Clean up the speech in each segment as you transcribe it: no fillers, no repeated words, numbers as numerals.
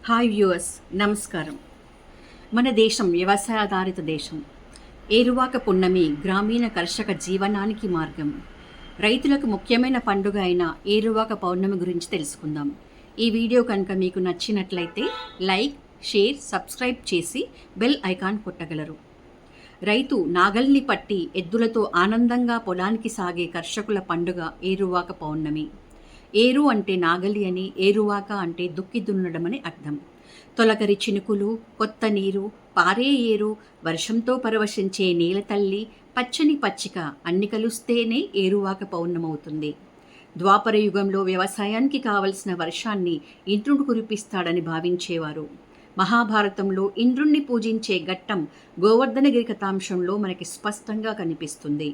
Hi viewers, నమస్కారం. మన దేశం వ్యవసాయాధారిత దేశం. ఏరువాక పున్నమి గ్రామీణ కర్షక జీవనానికి మార్గం. రైతులకు ముఖ్యమైన పండుగ అయిన ఏరువాక పౌర్ణమి గురించి తెలుసుకుందాం. ఈ వీడియో కనుక మీకు నచ్చినట్లయితే లైక్, షేర్, సబ్స్క్రైబ్ చేసి బెల్ ఐకాన్ కొట్టగలరు. రైతు నాగల్ని పట్టి ఎద్దులతో ఆనందంగా పొలానికి సాగే కర్షకుల పండుగ ఏరువాక పౌర్ణమి. ఏరు అంటే నాగలి అని, ఏరువాక అంటే దుక్కి దున్నడం అని అర్థం. తొలకరి చినుకులు, కొత్త నీరు, పారే ఏరు, వర్షంతో పరవశించే నేల తల్లి, పచ్చని పచ్చిక అన్ని కలుస్తేనే ఏరువాక పౌర్ణమవుతుంది. ద్వాపర యుగంలో వ్యవసాయానికి కావలసిన వర్షాన్ని ఇంద్రుడు కురిపిస్తాడని భావించేవారు. మహాభారతంలో ఇంద్రుణ్ణి పూజించే ఘట్టం గోవర్ధనగిరి కథాంశంలో మనకి స్పష్టంగా కనిపిస్తుంది.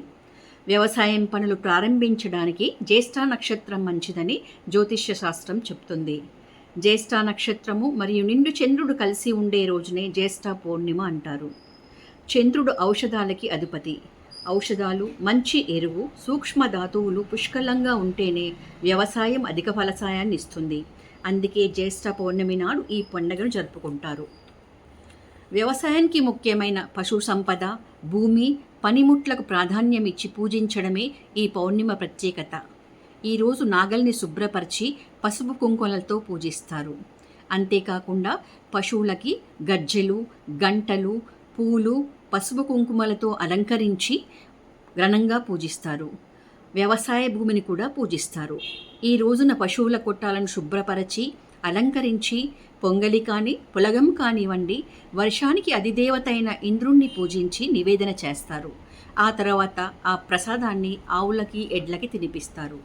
వ్యవసాయం పనులు ప్రారంభించడానికి జ్యేష్ఠ నక్షత్రం మంచిదని జ్యోతిష్య శాస్త్రం చెప్తుంది. జ్యేష్ఠ నక్షత్రము మరియు నిండు చంద్రుడు కలిసి ఉండే రోజునే జ్యేష్ఠ పౌర్ణిమ అంటారు. చంద్రుడు ఔషధాలకి అధిపతి. ఔషధాలు, మంచి ఎరువు, సూక్ష్మ ధాతువులు పుష్కలంగా ఉంటేనే వ్యవసాయం అధిక ఫలసాయాన్ని ఇస్తుంది. అందుకే జ్యేష్ఠ పౌర్ణమి నాడు ఈ పండుగను జరుపుకుంటారు. వ్యవసాయానికి ముఖ్యమైన పశు సంపద, భూమి, పనిముట్లకు ప్రాధాన్యం ఇచ్చి పూజించడమే ఈ పౌర్ణిమ ప్రత్యేకత. ఈరోజు నాగల్ని శుభ్రపరిచి పసుపు కుంకుమలతో పూజిస్తారు. అంతేకాకుండా పశువులకి గజ్జెలు, గంటలు, పూలు, పసుపు కుంకుమలతో అలంకరించి ఘనంగా పూజిస్తారు. వ్యవసాయ భూమిని కూడా పూజిస్తారు. ఈ రోజున పశువుల కొట్టాలను శుభ్రపరచి అలంకరించి పొంగలి కానీ పులగం కానివ్వండి, వర్షానికి అధిదేవత అయిన ఇంద్రుణ్ణి పూజించి నివేదన చేస్తారు. ఆ తర్వాత ఆ ప్రసాదాన్ని ఆవులకి, ఎడ్లకి తినిపిస్తారు.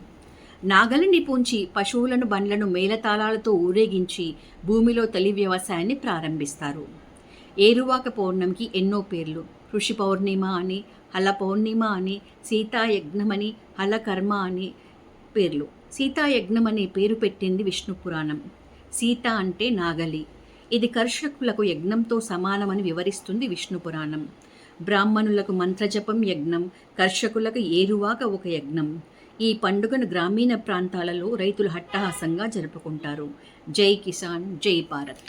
నాగలిని పూంచి పశువులను, బండ్లను మేళతాళాలతో ఊరేగించి భూమిలో తొలి వ్యవసాయాన్ని ప్రారంభిస్తారు. ఏరువాక పౌర్ణమికి ఎన్నో పేర్లు. ఋషి పౌర్ణిమ అని, హల పౌర్ణిమ అని, సీతాయజ్ఞమని, హలకర్మ అని పేర్లు. సీతాయజ్ఞం అనే పేరు పెట్టింది విష్ణు పురాణం. సీత అంటే నాగలి. ఇది కర్షకులకు యజ్ఞంతో సమానమని వివరిస్తుంది విష్ణు పురాణం. బ్రాహ్మణులకు మంత్రజపం యజ్ఞం, కర్షకులకు ఏరువాక ఒక యజ్ఞం. ఈ పండుగను గ్రామీణ ప్రాంతాలలో రైతులు హట్టహాసంగా జరుపుకుంటారు. జై కిసాన్, జై భారత్.